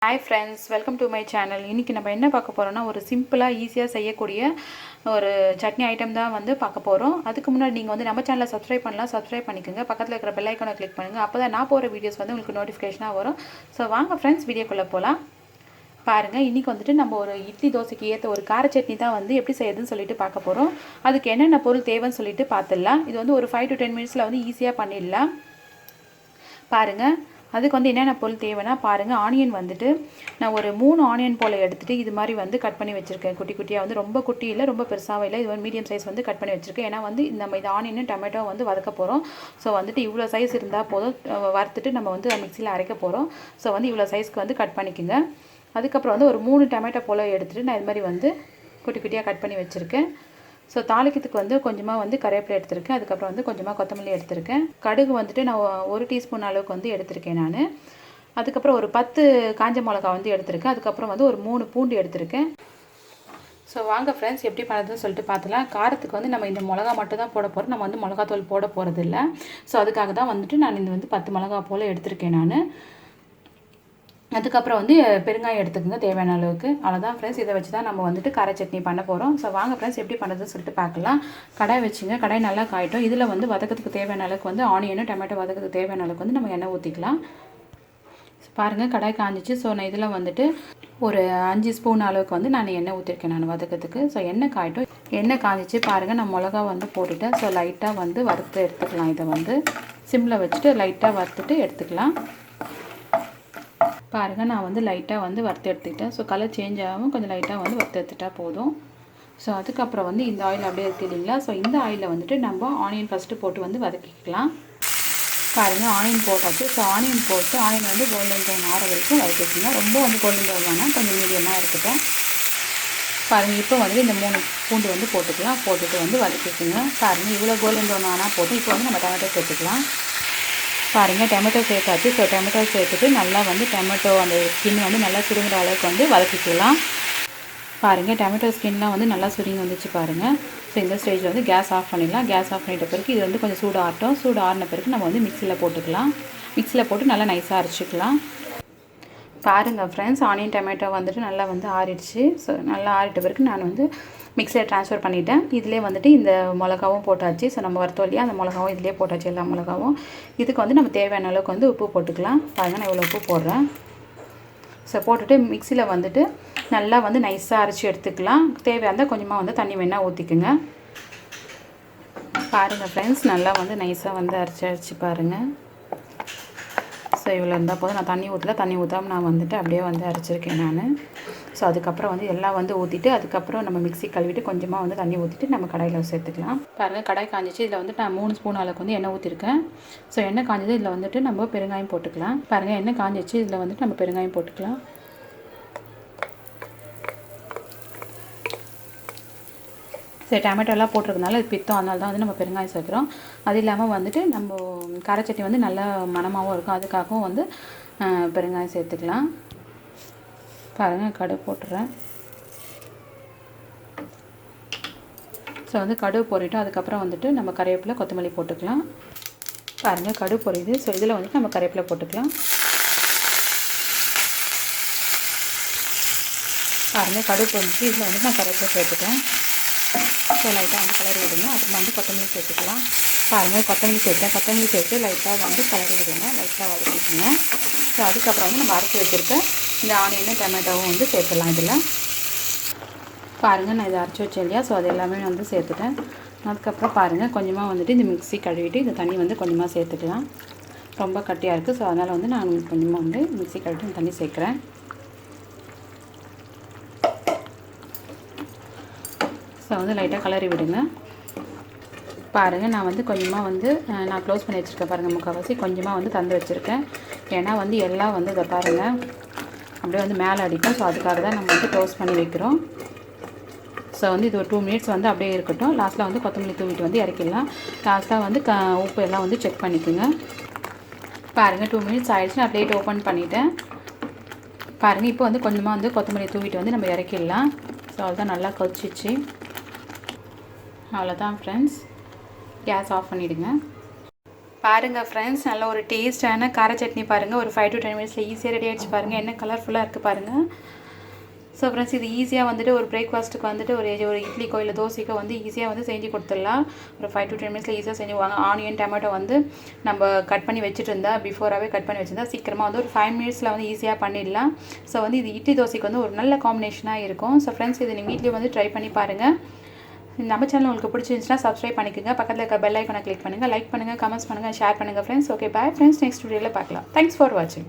Hi friends, welcome to my channel. இன்றைக்கி நம்ம என்ன பார்க்க போகிறோம்னா, ஒரு சிம்பிளாக ஈஸியாக செய்யக்கூடிய ஒரு சட்னி ஐட்டம் தான் வந்து பார்க்க போகிறோம். அதுக்கு முன்னாடி நீங்கள் வந்து நம்ம சேனலை சப்ஸ்கிரைப் பண்ணலாம், சப்ஸ்கிரைப் பண்ணிக்கோங்க. பக்கத்தில் இருக்கிற பெல் ஐக்கானை கிளிக் பண்ணுங்கள். அப்போ தான் நான் போகிற வீடியோஸ் வந்து உங்களுக்கு நோட்டிஃபிகேஷனாக வரும். ஸோ வாங்க ஃப்ரெண்ட்ஸ், வீடியோக்குள்ளே போகலாம். பாருங்கள், இன்றைக்கி வந்துட்டு நம்ம ஒரு இட்லி தோசைக்கு ஏற்ற ஒரு கார சட்னி தான் வந்து எப்படி செய்யுதுன்னு சொல்லிட்டு பார்க்க போகிறோம். அதுக்கு என்னென்ன பொருள் தேவைன்னு சொல்லிட்டு பார்த்துடலாம். இது வந்து ஒரு 5 to 10 மினிட்ஸில் வந்து ஈஸியாக பண்ணிடலாம். பாருங்கள், அதுக்கு வந்து என்னென்ன பொருள் தேவைன்னா பாருங்கள், ஆனியன் வந்துட்டு நான் ஒரு 3 ஆனியன் போல் எடுத்துகிட்டு இது மாதிரி வந்து கட் பண்ணி வச்சுருக்கேன். குட்டி குட்டியாக வந்து ரொம்ப குட்டி இல்லை, ரொம்ப பெருசாகவும் இல்லை, இது வந்து மீடியம் சைஸ் வந்து கட் பண்ணி வச்சுருக்கேன். ஏன்னா வந்து நம்ம இது ஆனியனும் டொமேட்டோ வந்து வதக்க போகிறோம். ஸோ வந்துட்டு இவ்வளோ சைஸ் இருந்தால் போதும், வறுத்துட்டு நம்ம வந்து மிக்சியில் அரைக்க போகிறோம். ஸோ வந்து இவ்வளோ சைஸ்க்கு வந்து கட் பண்ணிக்கோங்க. அதுக்கப்புறம் வந்து ஒரு 3 டொமேட்டோ போல் எடுத்துகிட்டு நான் இது மாதிரி வந்து குட்டி குட்டியாக கட் பண்ணி வச்சுருக்கேன். ஸோ தாளிக்கிறதுக்கு வந்து கொஞ்சமாக வந்து கருவேப்பிலை எடுத்திருக்கேன். அதுக்கப்புறம் வந்து கொஞ்சமாக கொத்தமல்லி எடுத்திருக்கேன். கடுகு வந்துட்டு நான் 1 டீஸ்பூன் அளவுக்கு வந்து எடுத்திருக்கேன் நான். அதுக்கப்புறம் ஒரு 10 காஞ்ச மிளகா வந்து எடுத்திருக்கேன். அதுக்கப்புறம் வந்து ஒரு 3 பூண்டு எடுத்திருக்கேன். ஸோ வாங்க ஃப்ரெண்ட்ஸ், எப்படி பண்ணுறதுன்னு சொல்லிட்டு பார்த்துலாம். காரத்துக்கு வந்து நம்ம இந்த மிளகா மட்டும் தான் போட போகிறோம், நம்ம வந்து மிளகாத்தூள் போட போகிறது இல்லை. ஸோ அதுக்காக தான் வந்துட்டு நான் இந்த வந்து 10 மிளகா போல் எடுத்திருக்கேன் நான். அதுக்கப்புறம் வந்து பெருங்காயம் எடுத்துக்கோங்க தேவையான அளவுக்கு. அவ்வளோதான் ஃப்ரெண்ட்ஸ், இதை வச்சு தான் நம்ம வந்துட்டு கார சட்னி பண்ண போகிறோம். ஸோ வாங்க ஃப்ரெண்ட்ஸ், எப்படி பண்ணுறதுன்னு சொல்லிட்டு பார்க்கலாம். கடாய் வச்சுங்க, கடாய் நல்லா காயிட்டும். இதில் வந்து வதக்கத்துக்கு தேவையான அளவுக்கு வந்து ஆனியனும் டொமேட்டோ வதக்கத்துக்கு தேவையான அளவுக்கு வந்து நம்ம எண்ணெய் ஊற்றிக்கலாம். பாருங்கள், கடாய் காஞ்சிச்சு. ஸோ நான் இதில் வந்துட்டு ஒரு 5 ஸ்பூன் அளவுக்கு வந்து நான் எண்ணெய் ஊற்றிருக்கேன் நான் வதக்கத்துக்கு. ஸோ எண்ணெய் காயிட்டும். எண்ணெய் காஞ்சிச்சு. பாருங்கள், நான் மிளகா வந்து போட்டுட்டேன். ஸோ லைட்டாக வந்து வறுத்து எடுத்துக்கலாம். இதை வந்து சிம்மில் வச்சுட்டு லைட்டாக வறுத்துட்டு எடுத்துக்கலாம். பாருங்கள், நான் வந்து லைட்டாக வந்து வறுத்து எடுத்துக்கிட்டேன். ஸோ கலர் சேஞ்ச் ஆகாமல் கொஞ்சம் லைட்டாக வந்து வறுத்து எடுத்துட்டா போதும். ஸோ அதுக்கப்புறம் வந்து இந்த ஆயில் அப்படியே இருக்குது இல்லைங்களா. ஸோ இந்த ஆயிலில் வந்துட்டு நம்ம ஆனியன் ஃபஸ்ட்டு போட்டு வந்து வதக்கிக்கலாம். பாருங்கள், ஆனியன் போட்டாச்சு. ஸோ ஆனியன் போட்டு ஆனியன் வந்து கோல்டன் ப்ரௌன் ஆற வரைக்கும் வதக்கிக்கோங்க. ரொம்ப வந்து கோல்டன் ப்ரௌன் வேணால், கொஞ்சம் மீடியமாக இருக்கட்டும். பாருங்கள், இப்போ வந்து இந்த 3 பூண்டு வந்து போட்டுக்கலாம். போட்டுட்டு வந்து வதக்கிக்கோங்க. பாருங்கள், இவ்வளோ கோல்டன் ப்ரௌன் ஆனால் போட்டு இப்போ வந்து நம்ம டொமேட்டோ சேர்த்துக்கலாம். பாருங்கள், டொமேட்டோ சேர்த்தாச்சு. ஸோ டொமேட்டோ சேர்த்துட்டு நல்லா வந்து டொமேட்டோ அந்த ஸ்கின் வந்து நல்லா சுருங்குற அளவுக்கு வந்து வதக்கிக்கலாம். பாருங்கள், டொமேட்டோ ஸ்கின்லாம் வந்து நல்லா சுருங்கி வந்துச்சு பாருங்கள். ஸோ இந்த ஸ்டேஜில் வந்து கேஸ் ஆஃப் பண்ணிடலாம். கேஸ் ஆஃப் பண்ணிட்ட பிறகு இது வந்து கொஞ்சம் சூடு ஆகட்டும். சூடு ஆறின பிறகு நம்ம வந்து மிக்சியில் போட்டுக்கலாம். மிக்சியில் போட்டு நல்லா நைஸாக அரைச்சிக்கலாம். பாருங்கள் ஃப்ரெண்ட்ஸ், ஆனியன் டொமேட்டோ வந்துட்டு நல்லா வந்து ஆறிடுச்சு. ஸோ நல்லா ஆறிட்ட பிறகு நான் வந்து மிக்சியில் ட்ரான்ஸ்ஃபர் பண்ணிவிட்டேன். இதிலே வந்துட்டு இந்த மிளகாவும் போட்டாச்சு. ஸோ நம்ம வறுத்தோம் இல்லையா, அந்த மிளகாவும் இதிலே போட்டாச்சு, எல்லா மிளகாவும். இதுக்கு வந்து நம்ம தேவையான அளவுக்கு வந்து உப்பு போட்டுக்கலாம். பாருங்கள், நான் இவ்வளோ உப்பு போடுறேன். ஸோ போட்டுட்டு மிக்சியில் வந்துட்டு நல்லா வந்து நைஸாக அரைச்சி எடுத்துக்கலாம். தேவையாக இருந்தால் கொஞ்சமாக வந்து தண்ணி வேணால் ஊற்றிக்குங்க. பாருங்கள் ஃப்ரெண்ட்ஸ், நல்லா வந்து நைஸாக வந்து அரைச்சி பாருங்கள். ஸோ இவ்வளோ இருந்தால் போதும். நான் தண்ணி ஊற்றல, தண்ணி ஊற்றாமல் நான் வந்துட்டு அப்படியே வந்து அரைச்சிருக்கேன் நான். ஸோ அதுக்கப்புறம் வந்து எல்லாம் வந்து ஊற்றிட்டு அதுக்கப்புறம் நம்ம மிக்ஸி கழுவிட்டு கொஞ்சமாக வந்து தண்ணி ஊற்றிட்டு நம்ம கடாயில் சேர்த்துக்கலாம். பாருங்கள், கடாய் காஞ்சிச்சு. இதில் வந்துட்டு நான் 3 ஸ்பூன் அளவுக்கு வந்து எண்ணெய் ஊற்றிருக்கேன். ஸோ எண்ணெய் காஞ்சது. இதில் வந்துட்டு நம்ம பெருங்காயம் போட்டுக்கலாம். பாருங்கள், எண்ணெய் காஞ்சிச்சு. இதில் வந்துட்டு நம்ம பெருங்காயம் போட்டுக்கலாம். சரி, டொமேட்டோலாம் போட்டிருக்கனால இது பித்தம், அதனால தான் வந்து நம்ம பெருங்காயம் சேர்க்குறோம். அது இல்லாமல் வந்துட்டு நம்ம காரச்சட்னி வந்து நல்லா மணமாகவும் இருக்கும், அதுக்காகவும் வந்து பெருங்காயம் சேர்த்துக்கலாம். பாருங்கள், கடுகு போட்டுறேன். ஸோ வந்து கடுகு பொரிட்டோம். அதுக்கப்புறம் வந்துட்டு நம்ம கருவேப்பிலை கொத்தமல்லி போட்டுக்கலாம். பாருங்கள், கடுகு பொரியுது. ஸோ இதில் வந்துட்டு நம்ம கருவேப்பிலை போட்டுக்கலாம். பாருங்கள், கடுகு பொரிச்சு இதில் வந்துட்டு நான் கருவேப்பிலை சேர்த்துட்டேன். ஸோ லைட்டாக வந்து கலரி விடுங்க. அப்புறமா வந்து கொத்தமல்லி சேர்த்துக்கலாம். பாருங்கள், கொத்தமல்லி சேர்த்தேன். கொத்தமல்லி சேர்த்து லைட்டாக வந்து கலரி விடுங்க, லைட்டாக வதக்கிட்டுங்க. ஸோ அதுக்கப்புறம் வந்து நம்ம அரைச்சி வச்சுருக்க இந்த ஆனியனும் டொமேட்டோவும் வந்து சேர்த்துடலாம் இதில். பாருங்கள், நான் இதை அரைச்சி வச்சேன் இல்லையா. ஸோ அது எல்லாமே வந்து சேர்த்துட்டேன். அதுக்கப்புறம் பாருங்கள், கொஞ்சமாக வந்துட்டு இந்த மிக்ஸி கழுவிட்டு இந்த தண்ணி வந்து கொஞ்சமாக சேர்த்துக்கலாம். ரொம்ப கட்டியாக இருக்குது. ஸோ அதனால் வந்து நான் கொஞ்சமாக வந்து மிக்ஸி கழுவிட்டு இந்த தண்ணி சேர்க்குறேன். ஸோ வந்து லைட்டாக கலரி விடுங்க. பாருங்கள், நான் வந்து கொஞ்சமாக வந்து நான் க்ளோஸ் பண்ணி வச்சுருக்கேன். பாருங்கள், முக்கால்வாசி கொஞ்சமாக வந்து தந்து வச்சுருக்கேன். ஏன்னா வந்து எல்லாம் வந்து இதை பாருங்கள் அப்படியே வந்து மேலே அடிக்கும். ஸோ அதுக்காக தான் நம்ம வந்து க்ளோஸ் பண்ணி வைக்கிறோம். ஸோ வந்து இது ஒரு 2 மினிட்ஸ் வந்து அப்படியே இருக்கட்டும். லாஸ்ட்டில் வந்து கொத்தமல்லி தூவிட்டு வந்து இறக்கிடலாம். லாஸ்ட்டாக வந்து உப்பு எல்லாம் வந்து செக் பண்ணிக்கோங்க. பாருங்கள், 2 மினிட்ஸ் ஆகிடுச்சு. நான் பிளேட் ஓப்பன் பண்ணிவிட்டேன். பாருங்கள், இப்போ வந்து கொஞ்சமாக வந்து கொத்தமல்லி தூவிட்டு வந்து நம்ம இறக்கிடலாம். ஸோ அதுதான் நல்லா கொதிச்சிச்சு. அவ்வளோதான் ஃப்ரெண்ட்ஸ், கேஸ் ஆஃப் பண்ணிவிடுங்க. பாருங்கள் ஃப்ரெண்ட்ஸ், நல்ல ஒரு டேஸ்ட்டான கார சட்னி பாருங்கள். ஒரு 5 to 10 மினிட்ஸில் ஈஸியாக ரெடி ஆகிடுச்சு பாருங்கள். என்ன கலர்ஃபுல்லாக இருக்குது பாருங்கள். ஸோ ஃப்ரெண்ட்ஸ், இது ஈஸியாக வந்துட்டு ஒரு பிரேக்ஃபாஸ்ட்டுக்கு வந்துட்டு ஒரு இட்லிக்கோ இல்லை தோசைக்கோ வந்து ஈஸியாக வந்து செஞ்சு கொடுத்துடலாம். ஒரு 5 to 10 மினிட்ஸில் ஈஸியாக செஞ்சுவாங்க. ஆனியன் டொமேட்டோ வந்து நம்ம கட் பண்ணி வச்சுட்டு இருந்தா, பிஃபோராகவே கட் பண்ணி வச்சுருந்தா சீக்கிரமாக வந்து ஒரு 5 மினிட்ஸில் வந்து ஈஸியாக பண்ணிடலாம். ஸோ வந்து இது இட்லி தோசைக்கு வந்து ஒரு நல்ல காம்பினேஷனாக இருக்கும். ஸோ ஃப்ரெண்ட்ஸ், இது நீங்கள் வீட்லேயும் வந்து ட்ரை பண்ணி பாருங்கள். நம்ம சேனல் உங்களுக்கு பிடிச்சிருந்துச்சுன்னா சப்ஸ்கிரைப் பண்ணிக்கோங்க. பக்கத்தில் இருக்க பெல் ஐக்கானை கிளிக் பண்ணுங்கள். லைக் பண்ணுங்கள், கமெண்ட்ஸ் பண்ணுங்கள், ஷேர் பண்ணுங்கள் friends. Okay, bye friends. Next வீடியோவில் பார்க்கலாம். தேங்க்ஸ் ஃபார் வாட்சிங்.